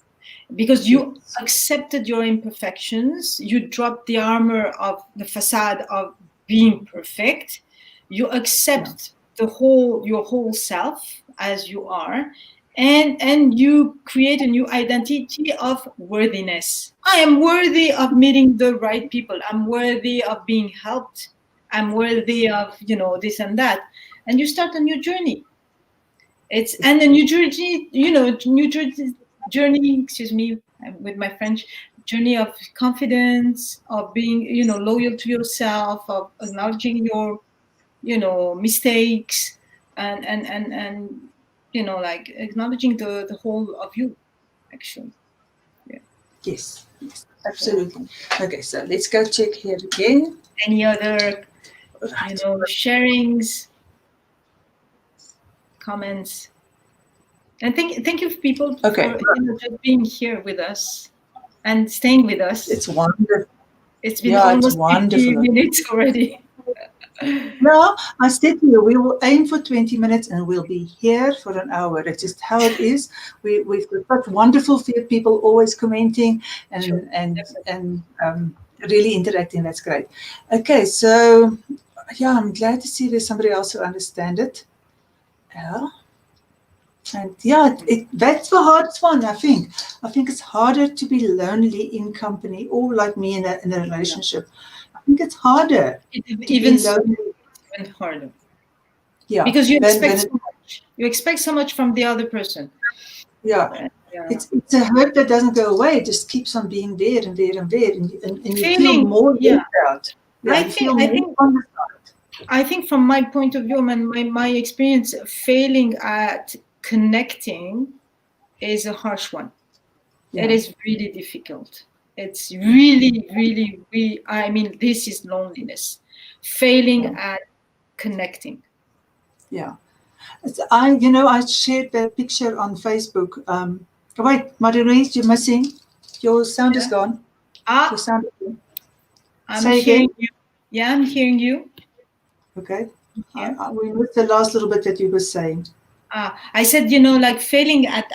because you accepted your imperfections. You dropped the armor of the facade of being perfect. You accept your whole self as you are, and you create a new identity of worthiness. I am worthy of meeting the right people. I'm worthy of being helped. I'm worthy of this and that, and you start a new journey. And the New Jersey journey, excuse me, with my French, journey of confidence, of being, loyal to yourself, of acknowledging your, mistakes, and like acknowledging the whole of you, actually. Yeah. Yes, absolutely. Okay, so let's go check here again. Any other, sharings, comments? And thank you, people, for just being here with us and staying with us. It's wonderful. It's been almost 50 minutes already. No, I said to you, we will aim for 20 minutes and we'll be here for an hour. It's just how it is. We've got such wonderful people always commenting and really interacting. That's great. Okay, so I'm glad to see there's somebody else who understands it. Yeah. And that's the hardest one, I think. I think it's harder to be lonely in company or like me in a relationship. I think it's harder Even harder. Yeah. Because you expect so much. You expect so much from the other person. Yeah. It's a hurt that doesn't go away. It just keeps on being there and there and there. And you feel more out. I think from my point of view and my experience, failing at connecting is a harsh one. Yeah. It is really difficult. It's really, I mean, this is loneliness. Failing at connecting. Yeah. I shared that picture on Facebook. Wait, Marie-Louise, you're missing. Your sound is gone. Your sound is gone. I'm hearing you. Yeah, I'm hearing you. Okay. We missed the last little bit that you were saying. I said, like failing at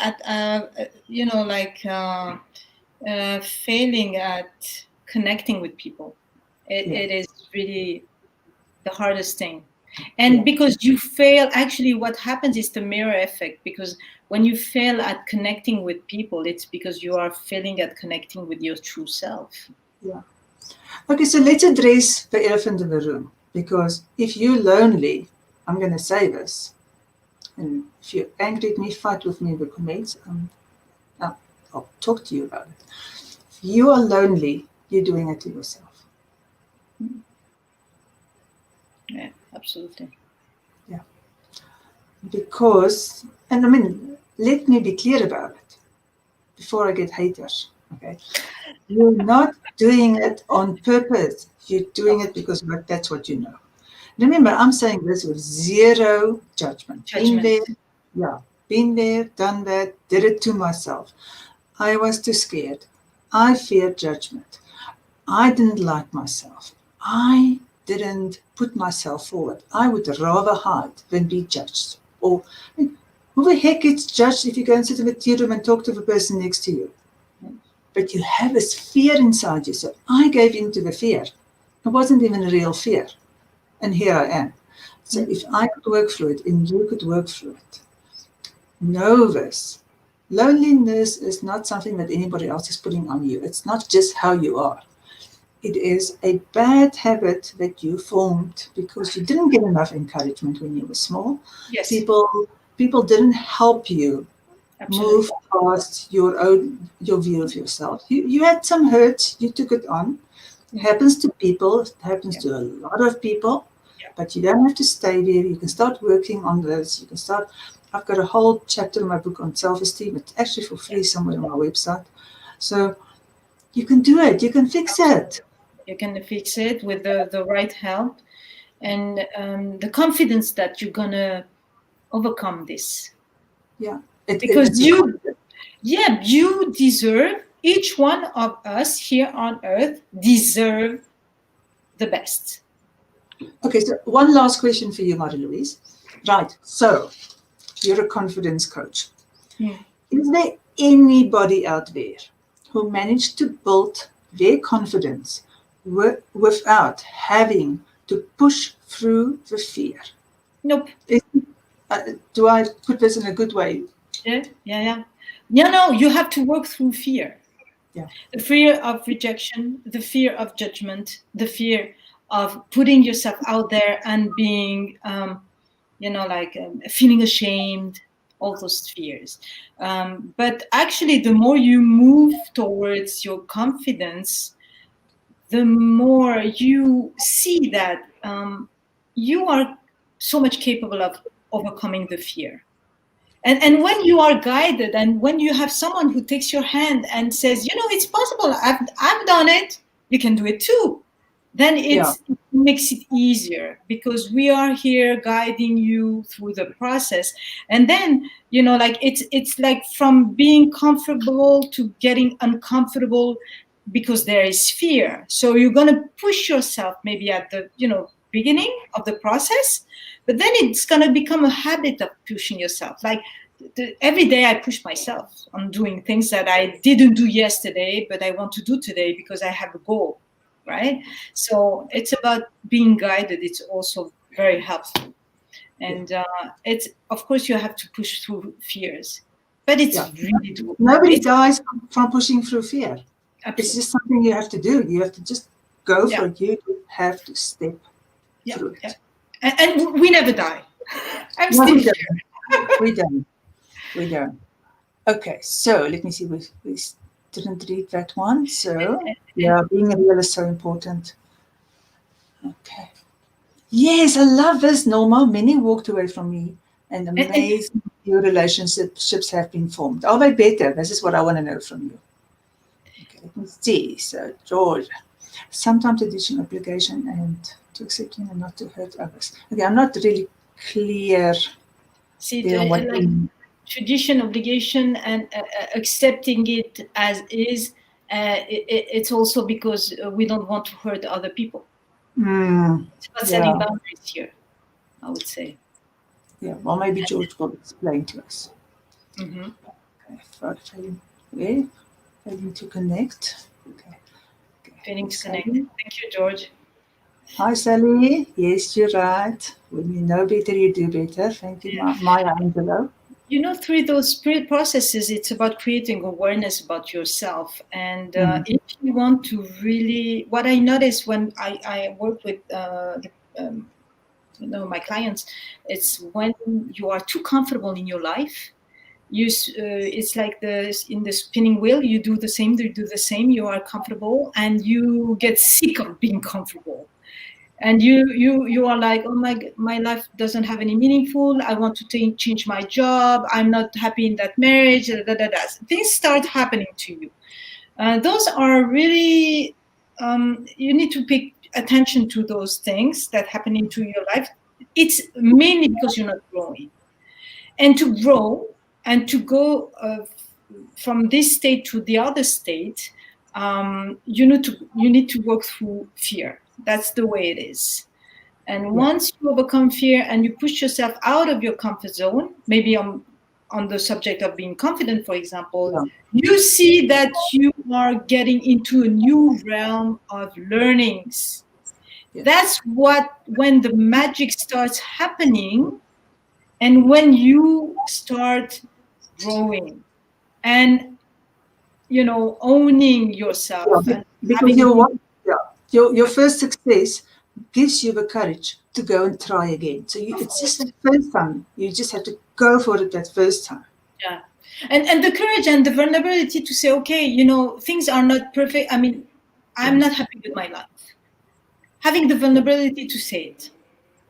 failing at connecting with people. It is really the hardest thing. And because you fail, actually what happens is the mirror effect, because when you fail at connecting with people, it's because you are failing at connecting with your true self. Yeah. Okay, so let's address the elephant in the room, because if you're lonely, I'm going to say this, and if you're angry at me, fight with me in the comments. I'll talk to you about it. If you are lonely, you're doing it to yourself. Yeah, absolutely. Yeah. Because, and I mean, let me be clear about it before I get haters. Okay, you're not doing it on purpose. You're doing it because that's what you know. Remember, I'm saying this with zero judgment. Been there, done that, did it to myself. I was too scared. I feared judgment. I didn't like myself. I didn't put myself forward. I would rather hide than be judged. Or who the heck gets judged if you go and sit in a tea room and talk to the person next to you? But you have this fear inside you. So I gave in to the fear. It wasn't even a real fear. And here I am. So if I could work through it and you could work through it, know this. Loneliness is not something that anybody else is putting on you. It's not just how you are. It is a bad habit that you formed because you didn't get enough encouragement when you were small. Yes. People didn't help you Absolutely. move past your view of yourself. You had some hurt, you took it on. It happens to people, it happens to a lot of people, but you don't have to stay there. You can start working on this. You can start. I've got a whole chapter in my book on self-esteem. It's actually for free somewhere on my website. So you can do it. You can fix it. You can fix it with the right help and the confidence that you're going to overcome this. Yeah. Because you deserve, each one of us here on earth deserve the best. Okay, so one last question for you, Marie-Louise. Right, so you're a confidence coach. Is there anybody out there who managed to build their confidence without having to push through the fear? Nope. Do I put this in a good way? Yeah. No, you have to work through fear. Yeah. The fear of rejection, the fear of judgment, the fear of putting yourself out there and being, feeling ashamed, all those fears. But actually, the more you move towards your confidence, the more you see that you are so much capable of overcoming the fear. And when you are guided and when you have someone who takes your hand and says, it's possible, I've done it, you can do it too, then it makes it easier because we are here guiding you through the process. And then, it's like from being comfortable to getting uncomfortable because there is fear. So you're going to push yourself maybe at the, beginning of the process, but then it's going to become a habit of pushing yourself. Like every day I push myself on doing things that I didn't do yesterday, but I want to do today because I have a goal, right? So it's about being guided. It's also very helpful. And it's, of course, you have to push through fears, but it's really doable. Nobody dies from pushing through fear. Absolutely. It's just something you have to do. You have to just go for it. You have to step through it. And we never die. I'm still here. We don't. Okay, so let me see. We didn't read that one. So, being real is so important. Okay. Yes, I love this, Norma. Many walked away from me, and amazing new relationships have been formed. Are they better? This is what I want to know from you. Okay, let me see. So, George, sometimes addition, obligation, and to accepting and not to hurt others. Okay, I'm not really clear. See, tradition, obligation, and accepting it as is, it's also because we don't want to hurt other people. It's about setting boundaries here, I would say. Yeah, well, maybe George will explain to us. Okay, failing to connect. Okay. Failing to connect. Thank you, George. Hi, Sally. Yes, you're right. When you know better, you do better. Thank you, Maya Angelo. Through those processes, it's about creating awareness about yourself. And if you want to really, what I notice when I work with my clients, it's when you are too comfortable in your life. It's like in the spinning wheel. You do the same. You are comfortable, and you get sick of being comfortable. and you are like, oh my life doesn't have any meaningful, I want to change my job, I'm not happy in that marriage, things start happening to you. Those are really, you need to pay attention to those things that happen into your life. It's mainly because you're not growing. And to grow and to go from this state to the other state, you need to work through fear. That's the way it is. And once you overcome fear and you push yourself out of your comfort zone, maybe on the subject of being confident, for example, you see that you are getting into a new realm of learnings. That's when the magic starts happening, and when you start growing and owning yourself and because your first success gives you the courage to go and try again. So it's just the first time. You just have to go for it that first time. Yeah. And the courage and the vulnerability to say, okay, things are not perfect. I mean, I'm not happy with my life. Having the vulnerability to say it.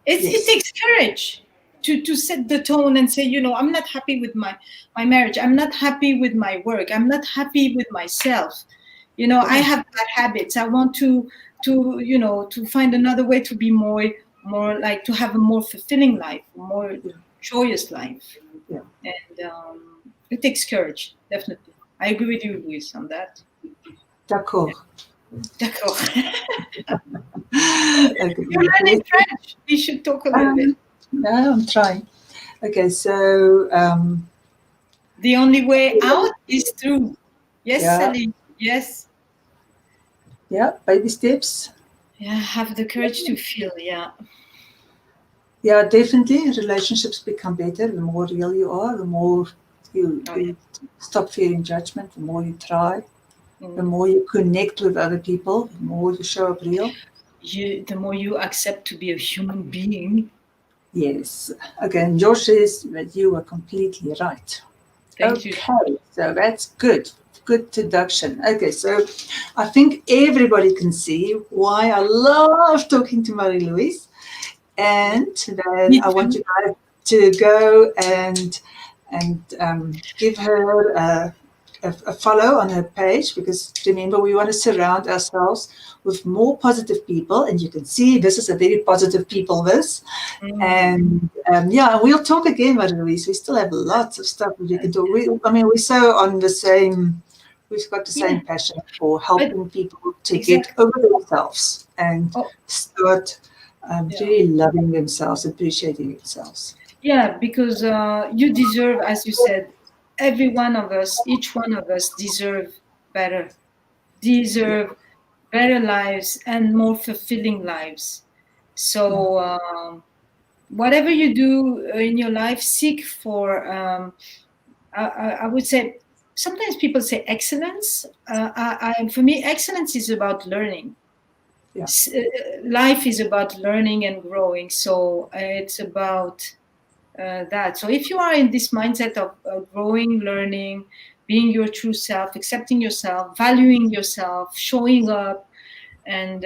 It takes courage to set the tone and say, I'm not happy with my marriage. I'm not happy with my work. I'm not happy with myself. I have bad habits. I want to find another way to be more like, to have a more fulfilling life, more joyous life. Yeah. And it takes courage, definitely. I agree with you, Louise, on that. D'accord. D'accord. Okay. You're learning French. We should talk a little bit. No, I'm trying. Okay, so the only way out is through. Yes, Sally. Yes. Yeah, baby steps. Yeah, have the courage to feel. Yeah. Yeah, definitely. Relationships become better the more real you are, the more you stop fearing judgment, the more you try, the more you connect with other people, the more you show up real. The more you accept to be a human being. Yes. Again, Josh says that you were completely right. Thank you. So that's good. Good deduction. Okay, so I think everybody can see why I love talking to Marie-Louise. And then I want you guys to go and give her a follow on her page, because remember, we want to surround ourselves with more positive people, and you can see this is a very positive people, and we'll talk again, Marie-Louise. We still have lots of stuff we can do. We're so on the same, we've got the same passion for helping people to get over themselves and start really loving themselves, appreciating themselves. Yeah, because you deserve, as you said, every one of us, each one of us deserve better lives and more fulfilling lives. So whatever you do in your life, seek for, I would say, sometimes people say excellence. For me, excellence is about learning. Yeah. Life is about learning and growing. So it's about that. So if you are in this mindset of growing, learning, being your true self, accepting yourself, valuing yourself, showing up, and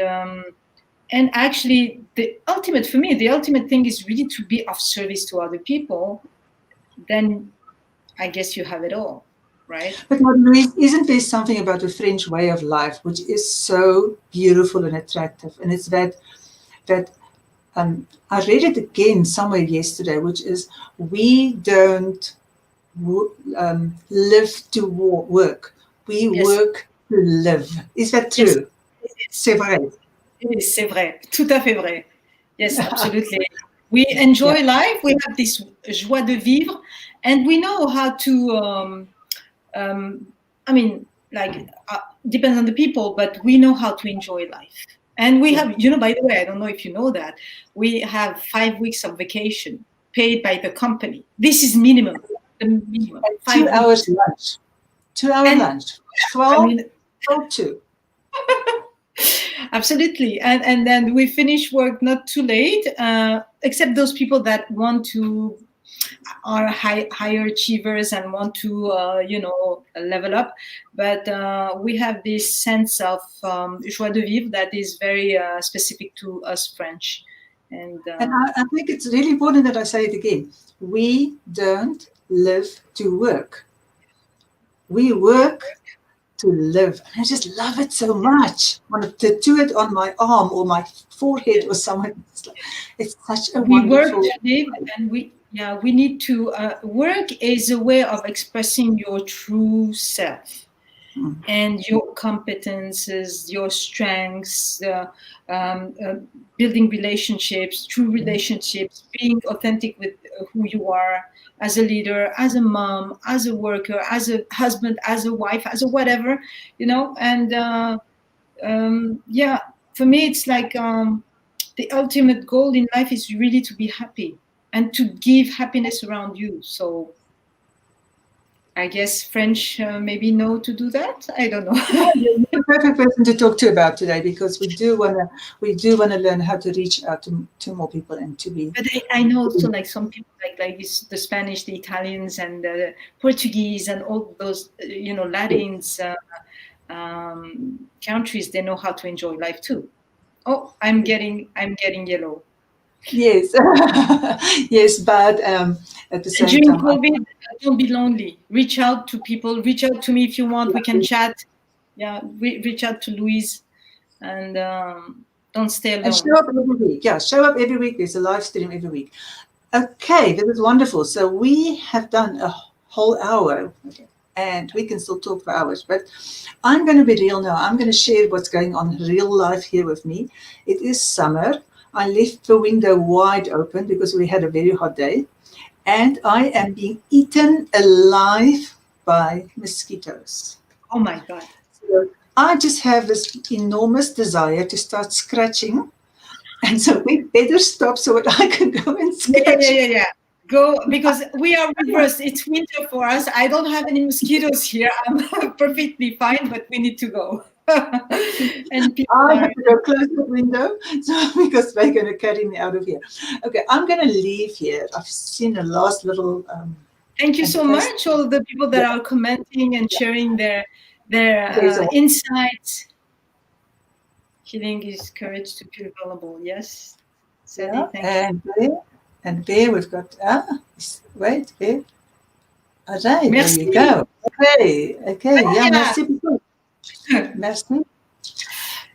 actually the ultimate thing is really to be of service to other people, then I guess you have it all, right? But Marie-Louise, isn't there something about the French way of life which is so beautiful and attractive? And it's that I read it again somewhere yesterday, which is, we don't live to work. We work to live. Is that true? Yes. C'est vrai. C'est vrai. Tout à fait vrai. Yes, absolutely. We enjoy life. We have this joie de vivre, and we know how to. Depends on the people, but we know how to enjoy life. And we have, by the way, I don't know if you know that, we have 5 weeks of vacation paid by the company. This is minimum. The minimum. 2 hours lunch. 2 hour lunch. 12 2. Absolutely. And then we finish work not too late, except those people that want to are higher achievers and want to level up, but we have this sense of joie de vivre that is very specific to us French. And I think it's really important that I say it again. We don't live to work. We work to live. And I just love it so much. I want to tattoo it on my arm or my forehead or somewhere. It's such a we work wonderful. to live, and we need to work is a way of expressing your true self and your competences, your strengths, building relationships, true relationships, being authentic with who you are as a leader, as a mom, as a worker, as a husband, as a wife, as a whatever, and for me, it's like the ultimate goal in life is really to be happy and to give happiness around you. So I guess French maybe know to do that. I don't know. You're the perfect person to talk to about today, because we do want to learn how to reach out to more people and to be. But I know also like some people like this, the Spanish, the Italians, and the Portuguese, and all those Latins countries. They know how to enjoy life too. Oh, I'm getting yellow. Yes, yes, but at the same During time, COVID, don't be lonely. Reach out to people. Reach out to me if you want. We can chat. Yeah, reach out to Louise, and don't stay alone. and show up every week. Yeah, show up every week. There's a live stream every week. Okay, that is wonderful. So we have done a whole hour, and we can still talk for hours. But I'm going to be real now. I'm going to share what's going on real life here with me. It is summer. I left the window wide open because we had a very hot day, and I am being eaten alive by mosquitoes. Oh my God. So I just have this enormous desire to start scratching. And so we better stop so that I can go and scratch. Yeah. Go, because we are reversed. It's winter for us. I don't have any mosquitoes here. I'm perfectly fine, but we need to go. And I have to go close the window because they're going to carry me out of here. Okay, I'm going to leave here. I've seen a last little. Thank you so much, all the people that are commenting and sharing their insights. Healing is courage to feel vulnerable. Yes. Sadie, thank you. And there we've got, wait, there. All right, there you go. Okay. Yeah, merci beaucoup. Merci.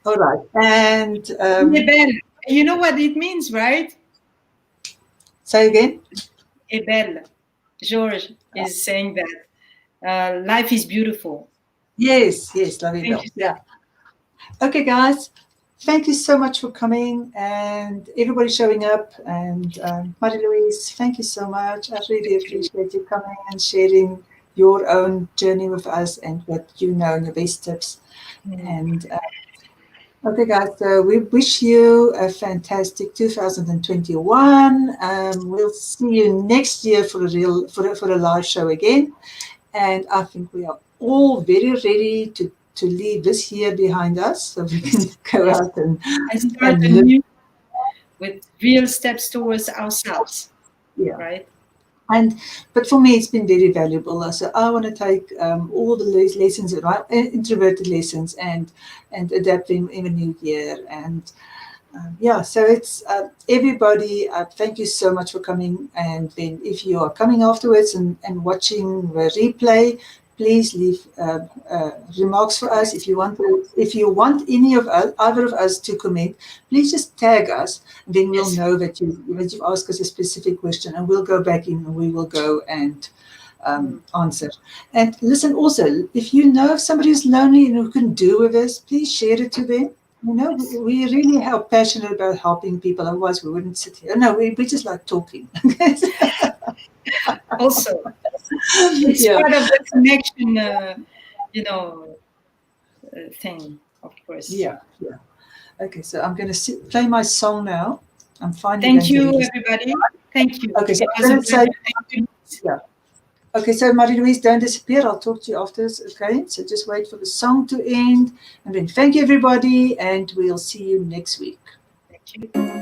All right. And you know what it means, right? Say again. Ebel. George is saying that life is beautiful. Yes, love you. Yeah. Okay, guys. Thank you so much for coming and everybody showing up. And Marie-Louise, thank you so much. I really appreciate you coming and sharing your own journey with us and what you know and your best tips. And okay, guys, so we wish you a fantastic 2021. We'll see you next year for a live show again. And I think we are all very ready to leave this year behind us, so we can go out and start anew with real steps towards ourselves. Yeah. Right. But for me, it's been very valuable. So I want to take all the lessons, introverted lessons, and adapt them in a new year. And so it's everybody. Thank you so much for coming. And then if you are coming afterwards and watching the replay, please leave remarks for us. If you want any of us, either of us to comment, please just tag us. Then we'll know that you've asked us a specific question, and we'll go back in and we will go and answer. And listen, also, if you know somebody who's lonely and who can do with this, please share it to them. We really are passionate about helping people. Otherwise, we wouldn't sit here. No, we just like talking. Also, it's part of the connection, thing, of course. Yeah. Okay, so I'm going to play my song now. I'm finally. Thank you, everybody. Thank you. Okay, so I'm going to say. Yeah. Okay, so Marie-Louise, don't disappear. I'll talk to you after this. Okay, so just wait for the song to end, and then thank you, everybody, and we'll see you next week. Thank you.